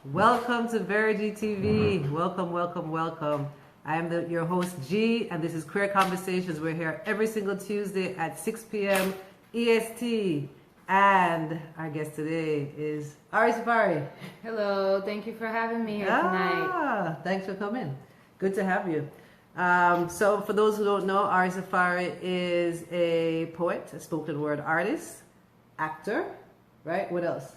Welcome to Verity TV. Welcome, welcome, welcome. I am your host, G, and this is Queer Conversations. We're here every single Tuesday at 6 p.m. EST. And our guest today is Ari Safari. Hello, thank you for having me here tonight. Thanks for coming. Good to have you. So for those who don't know, Ari Safari is a poet, a spoken word artist, actor, right? What else?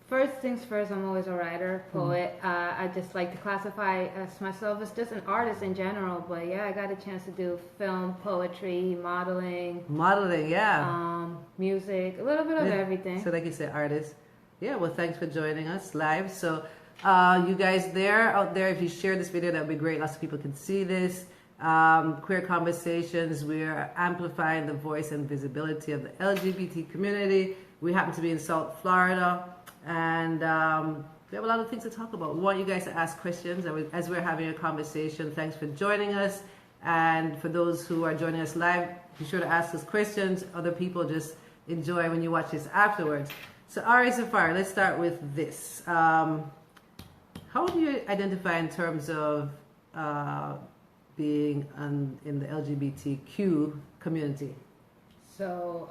First things first, I'm always a writer, poet. I just like to classify as myself as just an artist in general. But yeah, I got a chance to do film, poetry, modeling. Modeling, yeah. Music, a little bit of everything. So like you said, artist. Yeah, well, thanks for joining us live. So you guys out there, if you share this video, that would be great. Lots of people can see this. Queer Conversations, we're amplifying the voice and visibility of the LGBT community. We happen to be in South Florida. And we have a lot of things to talk about. We want you guys to ask questions as we're having a conversation. Thanks for joining us. And for those who are joining us live, be sure to ask us questions. Other people just enjoy when you watch this afterwards. So Ari Safari, let's start with this. How do you identify in terms of being in the LGBTQ community? So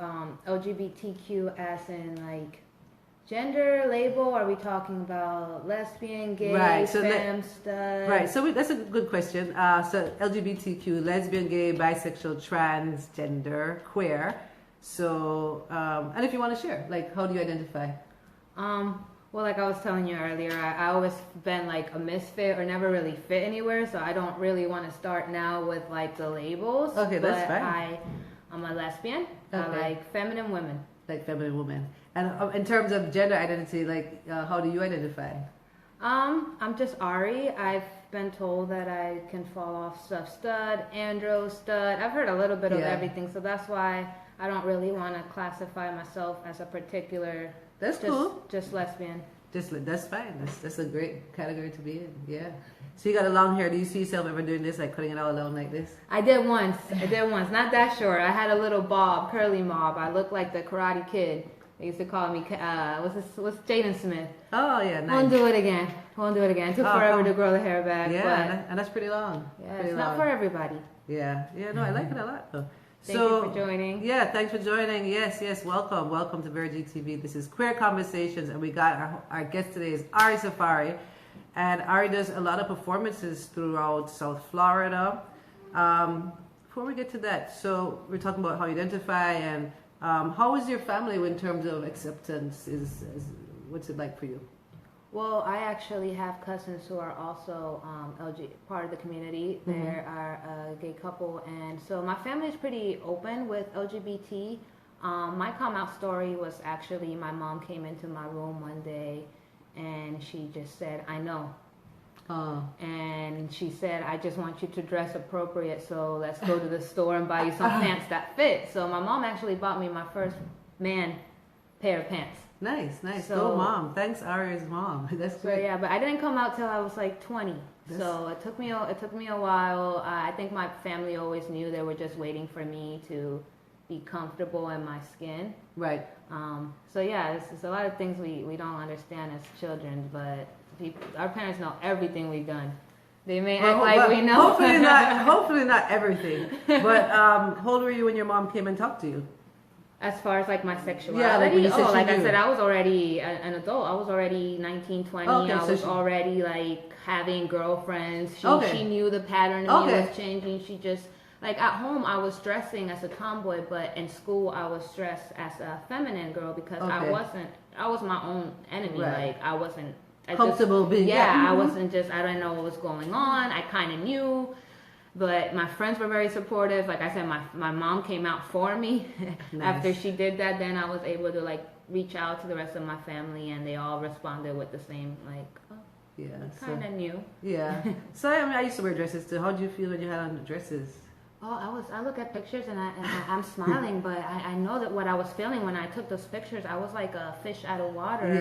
LGBTQ as in like gender label? Are we talking about lesbian, gay, right, so femme, stud? Right, so that's a good question. So LGBTQ, lesbian, gay, bisexual, transgender, queer. So, and if you want to share, like, how do you identify? Well, like I was telling you earlier, I always been like a misfit or never really fit anywhere. So I don't really want to start now with like the labels. Okay, that's fine. I'm a lesbian. Okay. I like feminine women. Like feminine women. And in terms of gender identity, like how do you identify? I'm just Ari. I've been told that I can fall off stuff stud, andro, stud. I've heard a little bit of everything, so that's why I don't really want to classify myself as a particular. That's cool. Just lesbian. That's fine. That's a great category to be in. Yeah. So you got a long hair. Do you see yourself ever doing this, like cutting it all alone like this? I did once. Not that short. I had a little bob, curly mob. I looked like the Karate Kid. They used to call me, what's Jaden Smith? Oh, yeah, nice. Won't do it again. It took forever to grow the hair back. Yeah, and that's pretty long. Yeah, it's not for everybody. Yeah, no, I like it a lot, though. Thank you for joining. Yeah, thanks for joining. Yes, welcome. Welcome to Verity TV. This is Queer Conversations, and we got our guest today is Ari Safari. And Ari does a lot of performances throughout South Florida. Before we get to that, so we're talking about how you identify and how is your family in terms of acceptance? What's it like for you? Well, I actually have cousins who are also part of the community. Mm-hmm. They are a gay couple, and so my family is pretty open with LGBT. My come out story was actually my mom came into my room one day, and she just said, "I know." And she said, "I just want you to dress appropriate, so let's go to the store and buy you some pants that fit." So my mom actually bought me my first man pair of pants. Nice. So, go mom. Thanks, Ari's mom. That's great. So yeah, but I didn't come out till I was like 20. So it took me a while. I think my family always knew they were just waiting for me to be comfortable in my skin. Right. So yeah, it's a lot of things we don't understand as children, but our parents know everything we've done. They may act like we know. Hopefully not everything. But how old were you when your mom came and talked to you? As far as like my sexuality? Yeah, like when you said I said, I was already an adult. I was already 19, 20. Okay, I was already like having girlfriends. She knew the pattern of me was changing. She just, like at home I was dressing as a tomboy, but in school I was dressed as a feminine girl because I was my own enemy. Right. Like I wasn't comfortable being. I wasn't just, I didn't know what was going on. I kind of knew. But my friends were very supportive. Like I said, my mom came out for me. Nice. After she did that, then I was able to like reach out to the rest of my family, and they all responded with the same like, kind of new. Yeah. So I used to wear dresses too. How did you feel when you had on the dresses? I look at pictures and I'm smiling, but I know that what I was feeling when I took those pictures, I was like a fish out of water.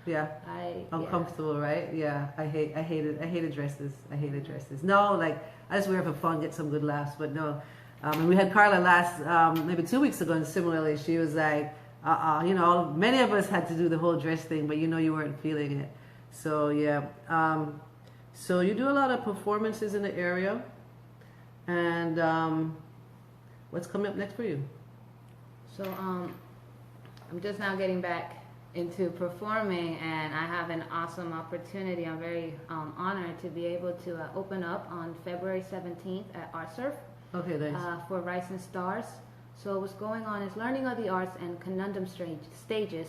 Yeah. Uncomfortable, right? Yeah. I hated dresses. No, like I just wear it for fun, get some good laughs, but no. And we had Carla last maybe 2 weeks ago, and similarly, she was like, you know, many of us had to do the whole dress thing, but you know you weren't feeling it. So yeah, so you do a lot of performances in the area, and what's coming up next for you? So I'm just now getting back into performing, and I have an awesome opportunity. I'm very honored to be able to open up on February 17th at Art Surf. Okay, nice. For Rising Stars. So what's going on is Learning of the Arts and Conundrum Stages.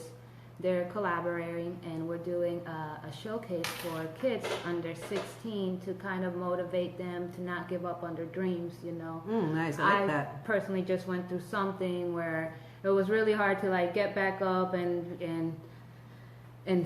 They're collaborating, and we're doing a showcase for kids under 16 to kind of motivate them to not give up on their dreams, you know. Nice, I like that. I personally just went through something where it was really hard to like get back up and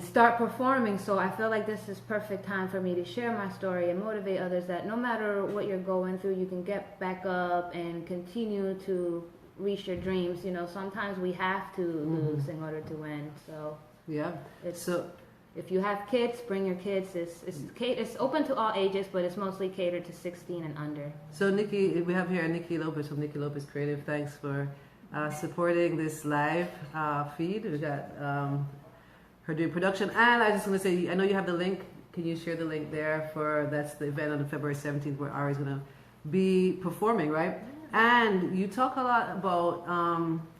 start performing. So I feel like this is perfect time for me to share my story and motivate others that no matter what you're going through, you can get back up and continue to reach your dreams. You know, sometimes we have to lose in order to win. So yeah. So if you have kids, bring your kids. It's open to all ages, but it's mostly catered to 16 and under. So Nikki, we have here Nikki Lopez from Nikki Lopez Creative. Thanks for supporting this live feed. We got her doing production, and I just want to say, I know you have the link. Can you share the link there for that's the event on February 17th where Ari's going to be performing, right? And you talk a lot about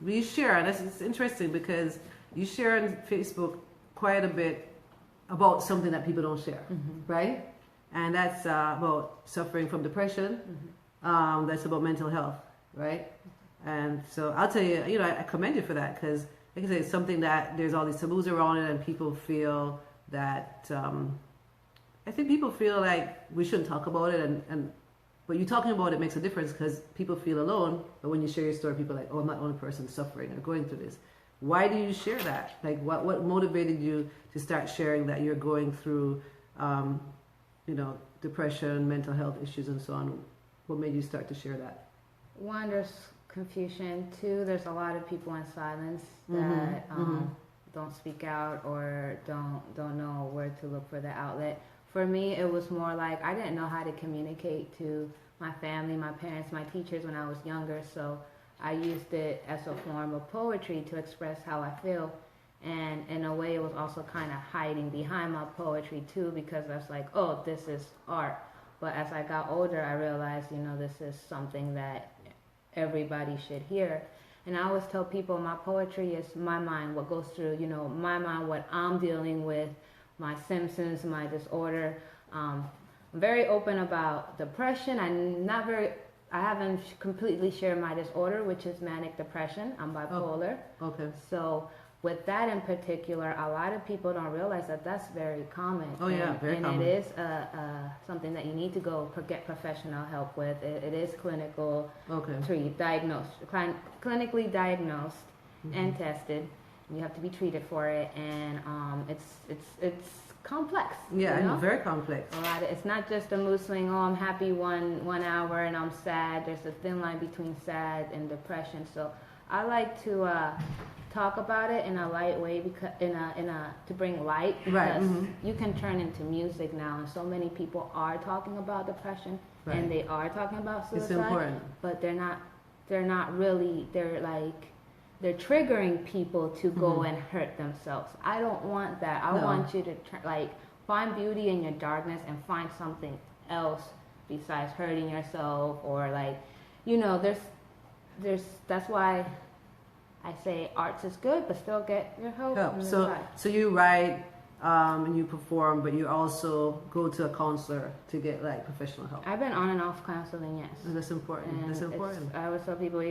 you share, and it's interesting because you share on Facebook quite a bit about something that people don't share, right? And that's about suffering from depression. That's about mental health, right? And so I'll tell you, you know, I commend you for that because, like I say, it's something that there's all these taboos around it, and people feel that I think people feel like we shouldn't talk about it, and but you talking about it makes a difference because people feel alone. But when you share your story, people are like, oh, I'm not the only person suffering or going through this. Why do you share that? Like, what motivated you to start sharing that you're going through, you know, depression, mental health issues, and so on? What made you start to share that? One, there's confusion. Two, there's a lot of people in silence that don't speak out or don't know where to look for the outlet. For me, it was more like I didn't know how to communicate to my family, my parents, my teachers when I was younger. So I used it as a form of poetry to express how I feel. And in a way, it was also kind of hiding behind my poetry too, because I was like, oh, this is art. But as I got older, I realized, you know, this is something that everybody should hear. And I always tell people my poetry is my mind, what goes through, you know, my mind, what I'm dealing with, my symptoms, my disorder. I'm very open about depression. I haven't completely shared my disorder, which is Manic Depression. I'm bipolar. Okay. So with that in particular, a lot of people don't realize that that's very common. Oh yeah, very common. And it is something that you need to go get professional help with. It is clinical, clinically diagnosed and tested. You have to be treated for it, and it's complex. Yeah, you know? very complex. It's not just a mood swing. Oh, I'm happy one hour and I'm sad. There's a thin line between sad and depression. So I like to talk about it in a light way because to bring light. Because you can turn into music now, and so many people are talking about depression and they are talking about suicide. It's important, but they're not really. They're triggering people to go and hurt themselves. I don't want that. I want you to find beauty in your darkness and find something else besides hurting yourself or there's that's why I say arts is good, but still get your help. So you write and you perform, but you also go to a counselor to get professional help. I've been on and off counseling, yes. That's important. And that's important. I always tell people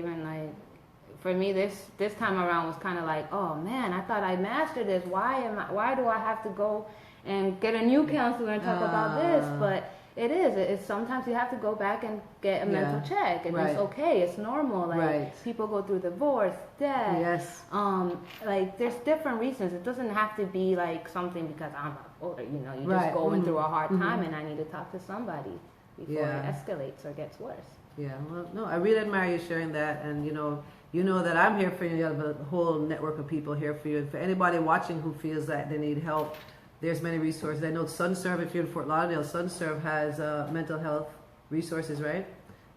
for me, this time around was kind of like, oh man, I thought I mastered this. Why do I have to go and get a new counselor and talk about this? But it's sometimes you have to go back and get a mental check, and it's okay. It's normal. People go through divorce, death. Yes. There's different reasons. It doesn't have to be something because I'm older. You know, you're just going through a hard time, and I need to talk to somebody before it escalates or gets worse. Yeah. Well, no, I really admire you sharing that, and you know that I'm here for you. You have a whole network of people here for you. And for anybody watching who feels that they need help, there's many resources. I know SunServe, if you're in Fort Lauderdale, SunServe has mental health resources, right?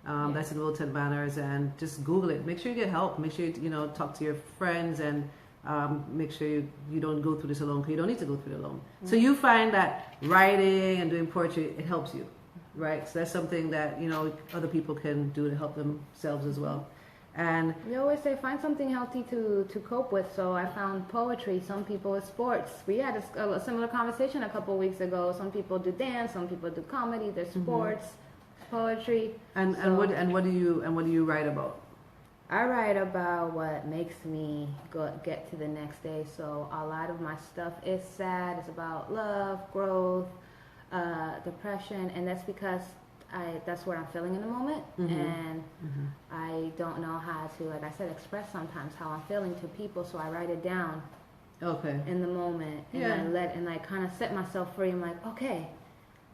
That's in Wilton Manors, and just Google it. Make sure you get help. Make sure you talk to your friends and make sure you don't go through this alone, because you don't need to go through it alone. So you find that writing and doing poetry, it helps you, right? So that's something that, you know, other people can do to help themselves as well. And you always say find something healthy to cope with. So I found poetry. Some people with sports. We had a similar conversation a couple of weeks ago. Some people do dance. Some people do comedy. There's sports, poetry. And what do you write about? I write about what makes me get to the next day. So a lot of my stuff is sad. It's about love, growth, depression, and that's because that's what I'm feeling in the moment, and I don't know how to, like I said, express sometimes how I'm feeling to people, so I write it down. Okay. In the moment, and I kind of set myself free. I'm like, okay,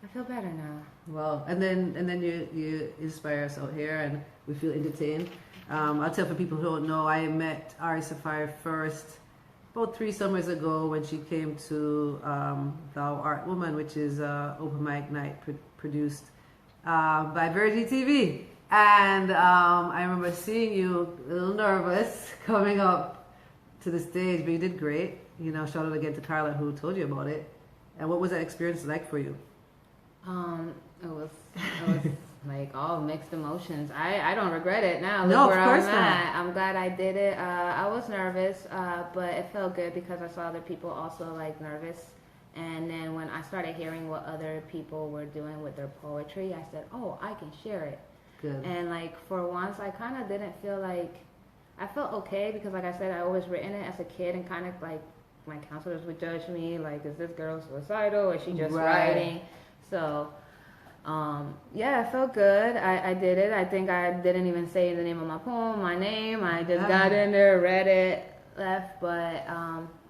I feel better now. Well, and then you inspire us out here, and we feel entertained. I'll tell for people who don't know, I met Ari Safari first about 3 summers ago when she came to Thou Art Woman, which is open mic night produced by Virgin TV. And I remember seeing you a little nervous coming up to the stage, but you did great. You know, shout out again to Carla who told you about it. And what was that experience like for you? It was like all mixed emotions. I don't regret it now. No, Look of where course I'm not. at. I'm glad I did it. I was nervous, but it felt good because I saw other people also like nervous. And then when I started hearing what other people were doing with their poetry, I said, oh, I can share it. Good. And like for once, I kind of didn't feel like, I felt okay because like I said, I always written it as a kid, and kind of like my counselors would judge me, like, is this girl suicidal or is she just writing? So yeah, it felt good. I did it. I think I didn't even say the name of my poem, my name. I just got in there, read it, left. But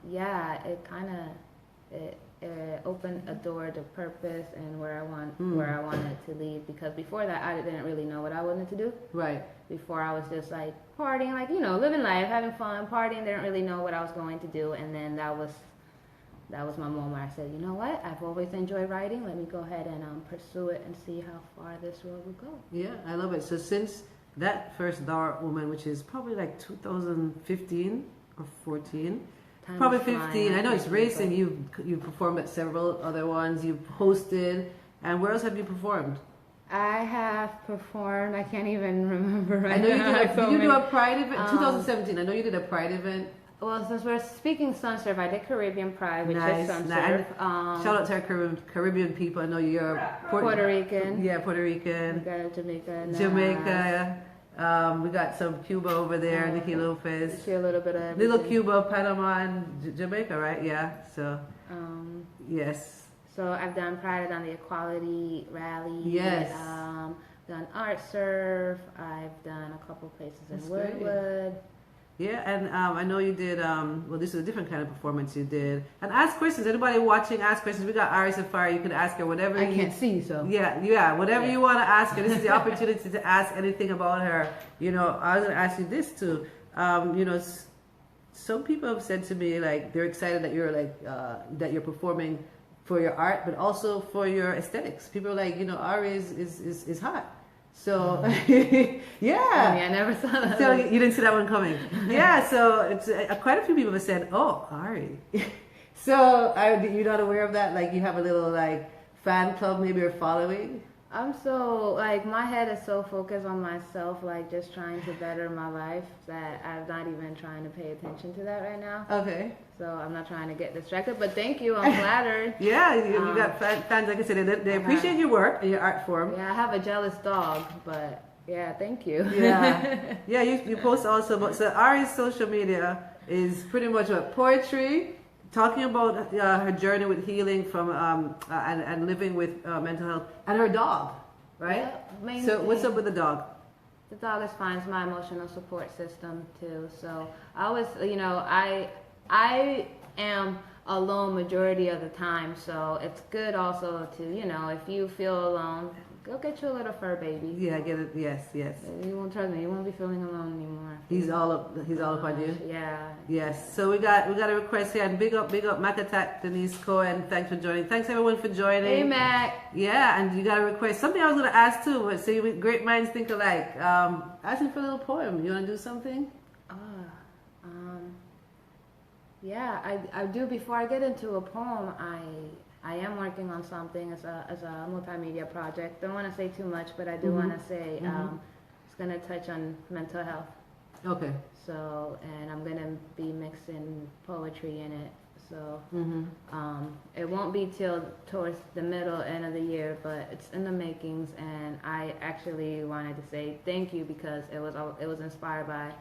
yeah, it kind of it opened a door to purpose and where I wanted to lead. Because before that, I didn't really know what I wanted to do. Right. Before I was just like partying, like, you know, living life, having fun, partying. Didn't really know what I was going to do. And then that was my moment. I said, you know what? I've always enjoyed writing. Let me go ahead and pursue it and see how far this road will go. Yeah, I love it. So since that first Thou Art Woman, which is probably like 2015 or 14, Time probably is 15. flying, I know it's racing. but You've performed at several other ones. You've hosted. And where else have you performed? I have performed. I can't even remember right I know you now. did you do a Pride event? 2017. I know you did a Pride event. Well, since we're speaking Sunsurf, I did Caribbean Pride, which Nice. is Sunsurf. Shout out to our Caribbean people. I know you're Puerto Rican. Yeah, Puerto Rican. We got Jamaica. Jamaica. We got some Cuba over there. Nikki Lopez. See a little bit of Little everything. Cuba, Panama, and Jamaica, right? Yeah. So yes. So I've done Pride, I've done the Equality Rally. Yes. Done Art Surf. I've done a couple places in That's great. Woodwood. Yeah, and I know you did, well, this is a different kind of performance you did. And ask questions. Anybody watching, ask questions. We got Ari Safari. You can ask her whatever. I can't see, so. Yeah, whatever you want to ask her. This is the opportunity to ask anything about her. You know, I was going to ask you this too. You know, some people have said to me, like, they're excited that you're, like, that you're performing for your art, but also for your aesthetics. People are like, you know, Ari is hot. So, yeah. I never saw that. So you didn't see that one coming. Yeah, so it's quite a few people have said, oh, Ari. So you're not aware of that? Like you have a little like fan club maybe or following? I'm so, like, my head is so focused on myself, like, just trying to better my life that I'm not even trying to pay attention to that right now. Okay. So I'm not trying to get distracted, but thank you. I'm flattered. Yeah, you got fans, like I said, they appreciate your work and your art form. Yeah, I have a jealous dog, but yeah, thank you. Yeah. Yeah, you post also about, so Ari's social media is pretty much what, poetry, talking about her journey with healing from and living with mental health, and her dog, right? Yeah, so what's up with the dog? The dog is fine. It's my emotional support system too. So I always, you know, I am alone majority of the time. So it's good also to, you know, if you feel alone, go get you a little fur baby. Yeah, I get it. Yes. You won't trust me. You won't be feeling alone anymore. He's all up on you. Yeah. Yes. So we got a request here, and big up Mac Attack Denise Cohen. Thanks for joining. Thanks everyone for joining. Hey Mac. Yeah, and you got a request. Something I was gonna ask too. But see, great minds think alike. Asking for a little poem. You wanna do something? Yeah, I do. Before I get into a poem, I am working on something as a multimedia project. Don't want to say too much, but I do want to say it's going to touch on mental health. Okay. So, and I'm going to be mixing poetry in it. So it won't be till towards the middle end of the year, but it's in the makings. And I actually wanted to say thank you because it was inspired by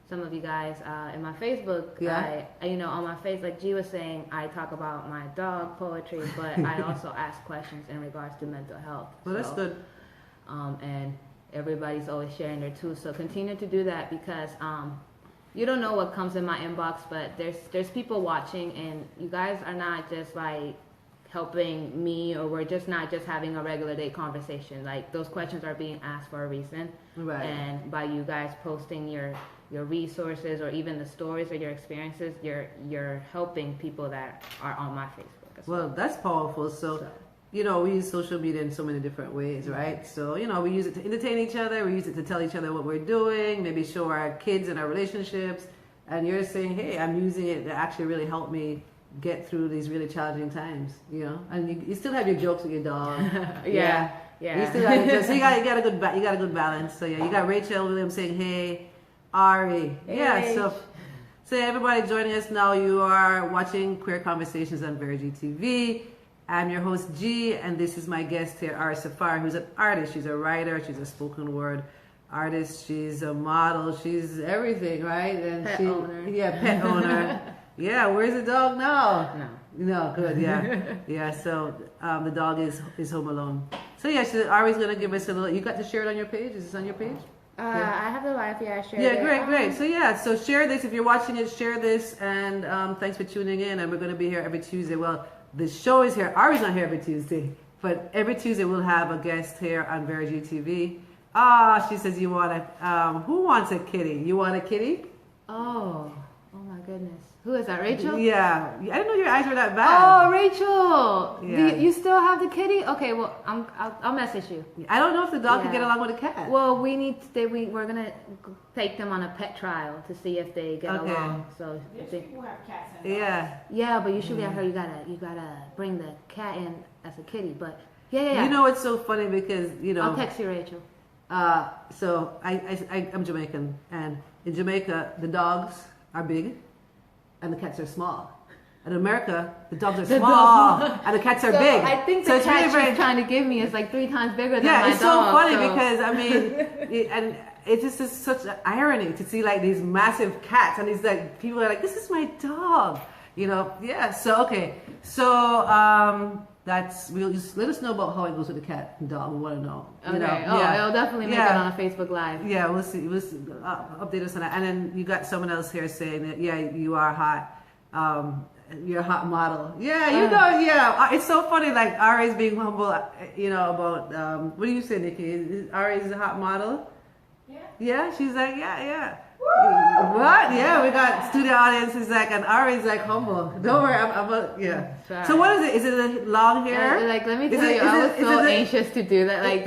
some of you guys in my Facebook. Yeah. On my face, like G was saying, I talk about my dog poetry, but I also ask questions in regards to mental health. Well, that's good. And everybody's always sharing their too. So continue to do that because you don't know what comes in my inbox, but there's people watching, and you guys are not just like helping me, or we're just not just having a regular day conversation. Like those questions are being asked for a reason, right? And by you guys posting your resources or even the stories or your experiences, you're helping people that are on my Facebook as well. Well, that's powerful. So we use social media in so many different ways, right? So, we use it to entertain each other. We use it to tell each other what we're doing, maybe show our kids and our relationships. And you're saying, hey, I'm using it to actually really help me get through these really challenging times, And you still have your jokes with your dog. Yeah. You still have your jokes. So you got a good balance. So yeah, you got Rachel Williams saying, hey, Ari. Hey, yeah, so everybody joining us now, you are watching Queer Conversations on Vergy TV. I'm your host, G, and this is my guest here, Ari Safari, who's an artist. She's a writer, she's a spoken word artist, she's a model, she's everything, right? And pet owner. Yeah, pet owner. Yeah, where's the dog now? No, good, yeah. Yeah, so the dog is home alone. So yeah, Ari's going to give us a little, you got to share it on your page? Is this on your page? I have the live, I shared Yeah, it. great. So share this. If you're watching it, share this. And thanks for tuning in. And we're going to be here every Tuesday. Well, the show is here. Ari's not here every Tuesday. But every Tuesday we'll have a guest here on Vergy TV. She says you want who wants a kitty? You want a kitty? Oh my goodness. Who is that, Rachel? Yeah. I didn't know your eyes were that bad. Oh, Rachel. Yeah. You still have the kitty? Okay, well, I'll message you. I don't know if the dog can get along with a cat. Well, we're going to take them on a pet trial to see if they get along. So people have cats and dogs. Yeah, but usually I heard you gotta bring the cat in as a kitty. But yeah. You know it's so funny because I'll text you, Rachel. So I'm Jamaican, and in Jamaica the dogs are big and the cats are small. In America, the dogs are small and the cats are big. I think the cat she's trying to give me is like 3 times bigger than my dog. Yeah, it's so funny because I mean, it just is such an irony to see like these massive cats and these like people are like, this is my dog, Yeah. So okay, so we'll just let us know about how it goes with the cat and dog. We want to know. Okay. I'll definitely make it on a Facebook Live. Yeah, we'll see. Update us on that. And then you got someone else here saying that you are hot. You're a hot model. Yeah, it's so funny. Like Ari's being humble. About what do you say, Nikki? Ari's a hot model. Yeah. Yeah, she's like yeah. What? Yeah, we got studio audience is like, and Ari's like humble. Don't worry, yeah. Sorry. So what is it? Is it a long hair? Let me tell you, I was so anxious to do that. Like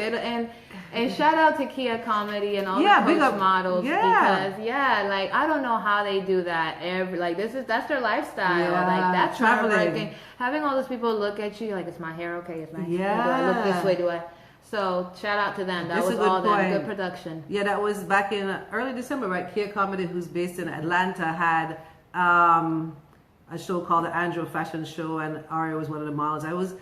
and shout out to Kia Comedy and all the post models because like I don't know how they do that. That's their lifestyle. Yeah, like that's traveling. Having all those people look at you like, is my hair okay? Is my hair? Yeah. Do I look this way? Do I? So shout out to them. That was all them. Good production. Yeah, that was back in early December, right? Kia Comedy, who's based in Atlanta, had a show called the Andrew Fashion Show, and Ari was one of the models. I was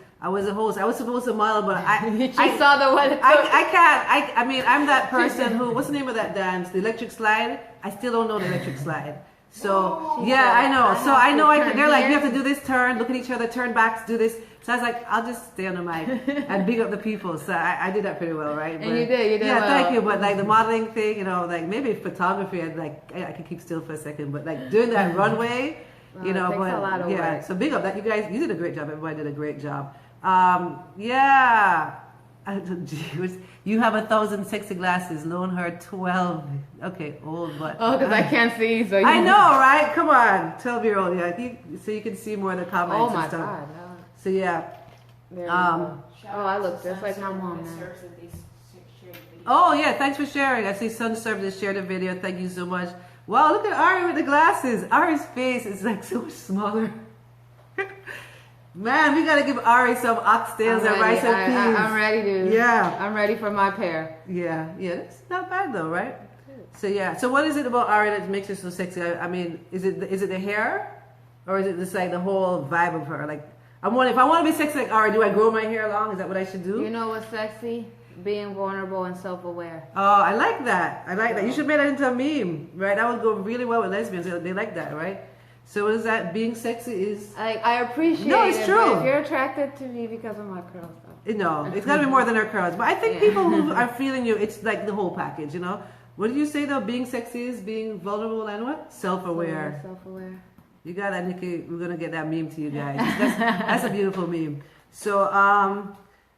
a host. I was supposed to model, but I saw the one. I can't. I mean, I'm that person who. What's the name of that dance? The electric slide. I still don't know the electric slide. So I know. So I know. They're like, you have to do this turn. Look at each other. Turn back. Do this. So I was like, I'll just stay on the mic and big up the people. So I did that pretty well, right? And you did. Yeah, well. thank you. But like the modeling thing, like maybe photography, I could keep still for a second. But like doing that runway, it takes a lot of work. So big up that you guys. You did a great job. Everybody did a great job. Yeah. You have 1,000 sexy glasses. Loan her 12. Okay, old but. Oh, because I can't see. So I know, right? Come on, 12-year-old. Yeah, so you can see more of the comments. Oh my and stuff. God. No. So yeah. I look just like my mom now. Oh yeah, thanks for sharing. I see Sun Services shared a video. Thank you so much Wow, look at Ari with the glasses. Ari's face is like so much smaller. Man, we gotta give Ari some oxtails and rice and peas. I'm ready, dude. Yeah. I'm ready for my pair. Yeah, that's not bad though, right? So yeah, so what is it about Ari that makes her so sexy? I mean, is it the hair, or is it just like the whole vibe of her? Like, I'm wondering if I want to be sexy like Ari, do I grow my hair long? Is that what I should do? You know what's sexy? Being vulnerable and self-aware. Oh, I like that. I like that. You should make that into a meme, right? That would go really well with lesbians. They like that, right? So what is that? Being sexy is... I appreciate it. No, it's true. But if you're attracted to me because of my curls, though. No, it's got to be more than her curls. But I think people who are feeling you, it's like the whole package, you know? What did you say, though? Being sexy is being vulnerable and what? Self-aware. Self-aware. You got that, Nikki. We're going to get that meme to you guys. That's a beautiful meme. So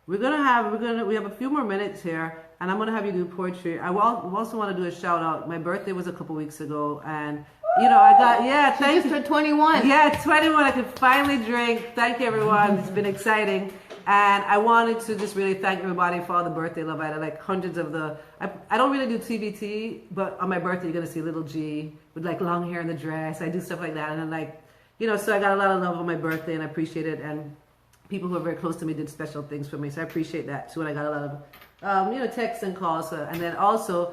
we have a few more minutes here, and I'm going to have you do poetry. I also want to do a shout out. My birthday was a couple weeks ago, and you know, I got, thank you. Just turned 21. Yeah, 21. I could finally drink. Thank you, everyone. It's been exciting. And I wanted to just really thank everybody for all the birthday love. I had like hundreds of I don't really do TBT, but on my birthday, you're going to see little G with like long hair in the dress. I do stuff like that. And I'm like, you know, so I got a lot of love on my birthday, and I appreciate it. And people who are very close to me did special things for me. So I appreciate that too. And I got a lot of, texts and calls. And then also,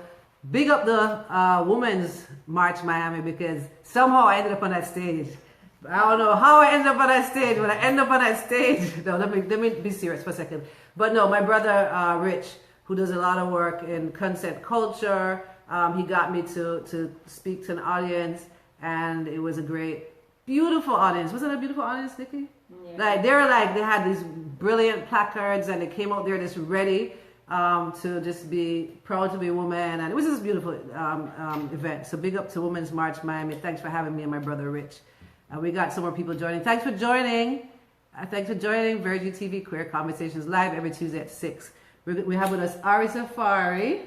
big up the Women's March Miami, because somehow I ended up on that stage. I don't know how I ended up on that stage. When I end up on that stage, no, let me be serious for a second. But no, my brother Rich, who does a lot of work in consent culture, he got me to speak to an audience, and it was a great, beautiful audience. Wasn't it a beautiful audience, Nikki? Yeah. Like they had these brilliant placards, and they came out there just ready to just be proud to be a woman, and it was just a beautiful event. So big up to Women's March Miami. Thanks for having me and my brother Rich. We got some more people joining. Thanks for joining. Virgin TV Queer Conversations live every Tuesday at 6. We have with us Ari Safari.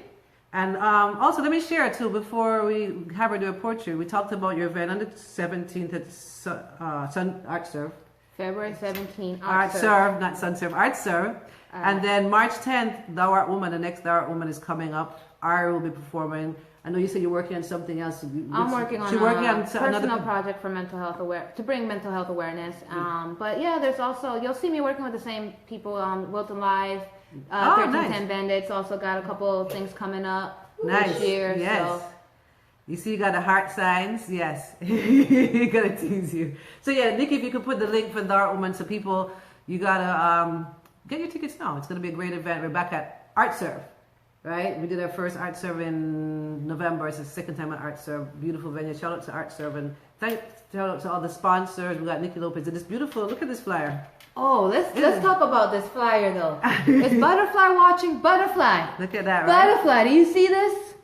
And also, let me share too, before we have her do a portrait, we talked about your event on the 17th at Sun Art Serve. February 17th, Art Serve, not Sun Serve, Art Serve. And then March 10th, Thou Art Woman, the next Thou Art Woman is coming up. Ari will be performing. I know you said you're working on something else. I'm working on a personal project for mental health to bring mental health awareness. But yeah, there's also, you'll see me working with the same people on Wilton Live, 1310 Bandits. Also got a couple of things coming up this year. Yes. So. You see, you got the heart signs. Yes. You gotta tease you. So yeah, Nikki, if you could put the link for the Art Woman, so people, you gotta get your tickets now. It's gonna be a great event. We're back at Art Serve. Right? We did our first Art Serve in November. It's the second time at Art Serve. Beautiful venue. Shout out to Art Serve, and shout out to all the sponsors. We got Nikki Lopez. It is beautiful. Look at this flyer. Oh, let's talk about this flyer though. It's Butterfly watching Butterfly. Look at that, right? Butterfly, do you see this?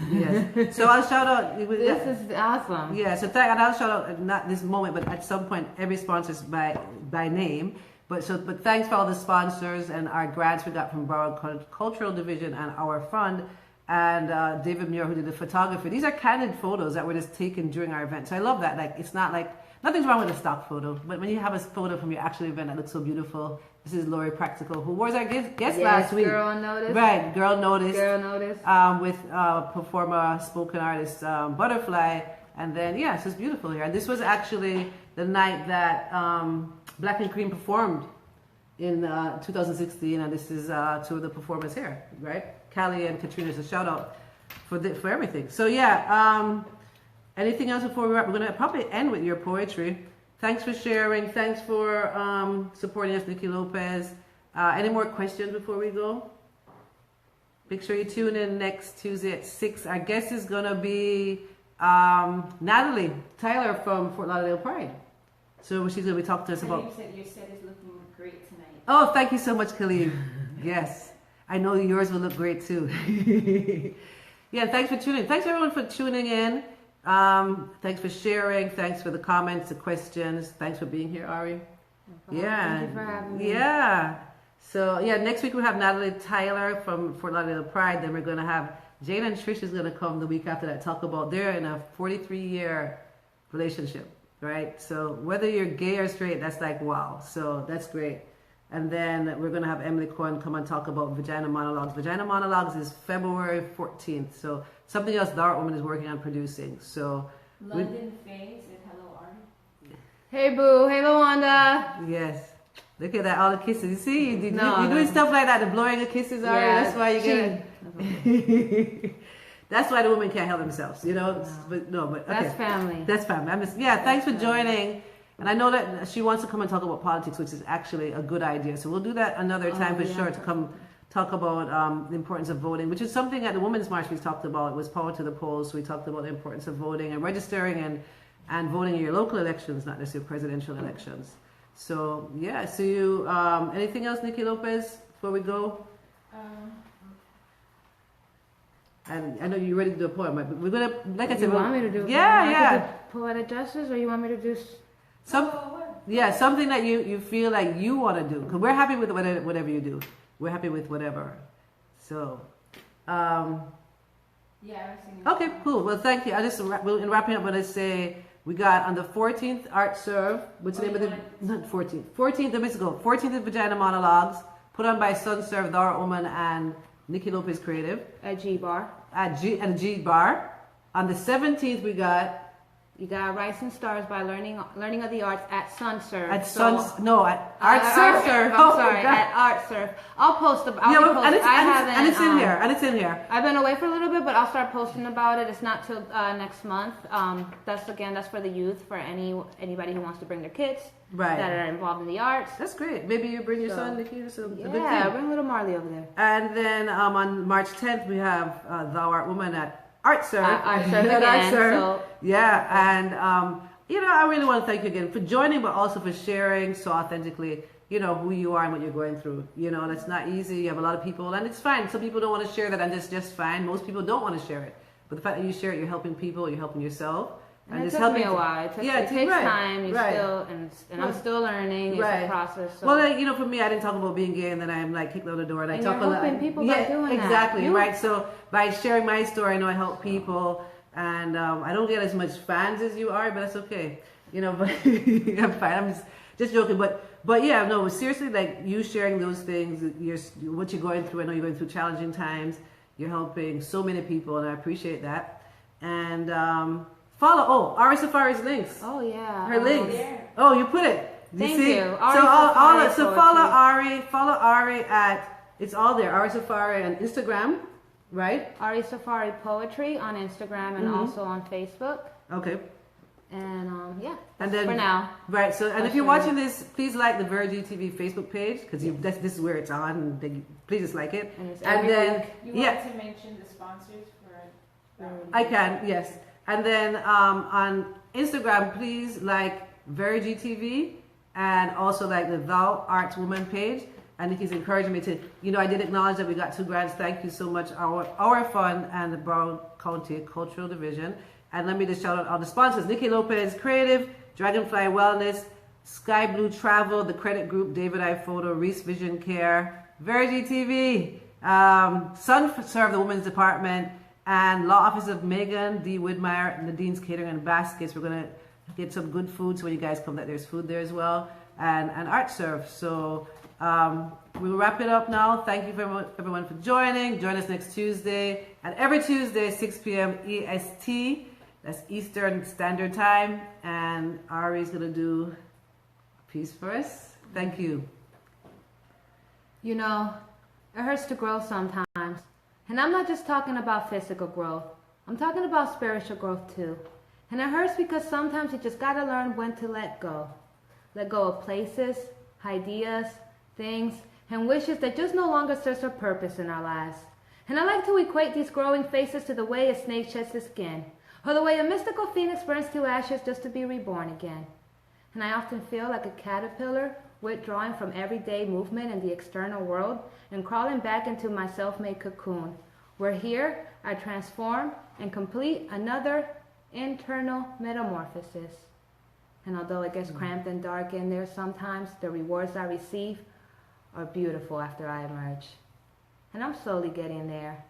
Yes. So I'll shout out. This is awesome. Yeah. So I'll shout out, not this moment, but at some point, every sponsor is by name. But thanks for all the sponsors and our grants we got from Borough Cultural Division and our fund, and David Muir, who did the photography. These are candid photos that were just taken during our event. So I love that. Like, it's not like, nothing's wrong with a stock photo, but when you have a photo from your actual event that looks so beautiful. This is Lori Practical, who was our guest last week. Girl on Notice. Right, Girl Notice. Girl Notice. With performer, spoken artist, Butterfly. And then, yeah, so it's beautiful here. And this was actually the night that Black and Cream performed in 2016, and this is two of the performers here, right? Callie and Katrina. So shout out for everything. So yeah, anything else before we wrap? We're gonna probably end with your poetry. Thanks for sharing. Thanks for supporting us, Nikki Lopez. Any more questions before we go? Make sure you tune in next Tuesday at 6. Our guest is gonna be Natalie Tyler from Fort Lauderdale Pride. So she's going to be talking to us about... Said your set is looking great tonight. Oh, thank you so much, Khalid. Yes. I know yours will look great too. Yeah, thanks for tuning in. Thanks everyone for tuning in. Thanks for sharing. Thanks for the comments, the questions. Thanks for being here, Ari. No yeah. Thank you for having me. Yeah. So, yeah, next week we have Natalie Tyler from Fort Lauderdale Pride. Then we're going to have Jane and Trish is going to come the week after that, talk about they're in a 43-year relationship. Right, so whether you're gay or straight, that's like wow. So that's great. And then we're going to have Emily Cohen come and talk about Vagina Monologues. Vagina Monologues is February 14th. So something else Dart Woman is working on producing. So London Faye said hello, Ari. Hey, Boo. Hey, Lawanda. yes. Look at that, all the kisses. You see, you're No. doing stuff like that, the blowing of kisses are. Yeah, That's why you get it. That's why the women can't help themselves, you know. But okay. That's family. That's family. Thanks for joining. And I know that she wants to come and talk about politics, which is actually a good idea. So we'll do that another time for sure to come talk about the importance of voting, which is something at the Women's March we talked about. It was Power to the Polls. So we talked about the importance of voting and registering and voting in your local elections, not just your presidential elections. So yeah, so you anything else, Nikki Lopez, before we go? And I know you're ready to do a poem, but we're gonna, like I said, You want me to do? Poetic justice, or you want me to do? Something that you feel like you want to do. Because we're happy with whatever you do. We're happy with whatever. So, Yeah, I was singing. okay, cool. Well, thank you. In wrapping up, I'm gonna say we got on the 14th Art Serve. What's the name of the? Not 14th. 14th. Let me go. 14th is Vagina Monologues, put on by Sun Serve, Dara Oman, and Nikki Lopez Creative At G Bar. at G Bar. On the 17th, we got. You got Rice and Stars by Learning of the Arts at SunSurf. At Art Surf. I'm sorry, at Art Surf. I'll post about it. And it's in here. I've been away for a little bit, but I'll start posting about it. It's not till next month. That's for the youth, for anybody who wants to bring their kids that are involved in the arts. That's great. Maybe you bring your son, Nikki. Yeah, bring little Marley over there. And then on March 10th, we have Thou Art Woman at Art Serve. Art Serve again. So. Yeah, and I really want to thank you again for joining, but also for sharing so authentically, who you are and what you're going through. That's not easy. You have a lot of people, and it's fine. Some people don't want to share that, and it's just fine. Most people don't want to share it. But the fact that you share it, you're helping people, you're helping yourself. And it took me a while. It takes time. I'm still learning. It's a process. So. Well, for me, I didn't talk about being gay, and then I'm like kicked out the door, and I talk a lot. Helping people by doing that. Exactly, right. So by sharing my story, I know I help people, and I don't get as much fans as you are, but that's okay. But I'm fine. I'm just joking. But yeah, no. Seriously, like you sharing those things, what you're going through. I know you're going through challenging times. You're helping so many people, and I appreciate that. And follow Ari Safari's links. Oh yeah, her links. There. Oh, you put it. Thank see? you. Ari so follow Ari at, it's all there. Ari Safari on Instagram, right? Ari Safari Poetry on Instagram and also on Facebook. Okay. And and then, for now. Right. So, and if you're watching this, please like the Verge TV Facebook page because this is where it's on. Please just like it. And then you want to mention the sponsors for. I can, yes. And then on Instagram, please like Verge TV and also like the Thou Art Woman page. And Nikki's encouraging me to, I did acknowledge that we got 2 grants. Thank you so much, our fund and the Brown County Cultural Division. And let me just shout out all the sponsors: Nikki Lopez Creative, Dragonfly Wellness, Sky Blue Travel, the Credit Group, David I Photo, Reese Vision Care, Verge TV, Sun Serve, the Women's Department, and Law Office of Megan D. Widmeyer, Nadine's Catering and Baskets. We're going to get some good food, so when you guys come, that there's food there as well. And Art Serve. So we'll wrap it up now. Thank you for everyone for joining. Join us next Tuesday. And every Tuesday, 6 p.m. EST. That's Eastern Standard Time. And Ari's going to do a piece for us. Thank you. It hurts to grow sometimes. And I'm not just talking about physical growth. I'm talking about spiritual growth too. And it hurts because sometimes you just gotta learn when to let go. Let go of places, ideas, things, and wishes that just no longer serve a purpose in our lives. And I like to equate these growing phases to the way a snake sheds its skin, or the way a mystical phoenix burns to ashes just to be reborn again. And I often feel like a caterpillar withdrawing from everyday movement in the external world and crawling back into my self-made cocoon, where here I transform and complete another internal metamorphosis. And although it gets cramped and dark in there sometimes, the rewards I receive are beautiful after I emerge. And I'm slowly getting there.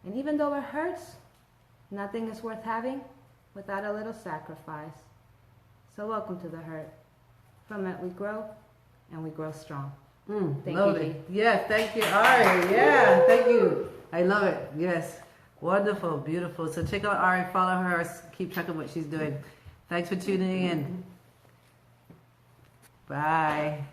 And even though it hurts, nothing is worth having without a little sacrifice. So welcome to the hurt. From it we grow, and we grow strong. Thank you, you. Yes, thank you, Ari. Yeah, thank you. I love it. Yes. Wonderful, beautiful. So check out Ari, follow her, keep track of what she's doing. Thanks for tuning in. Bye.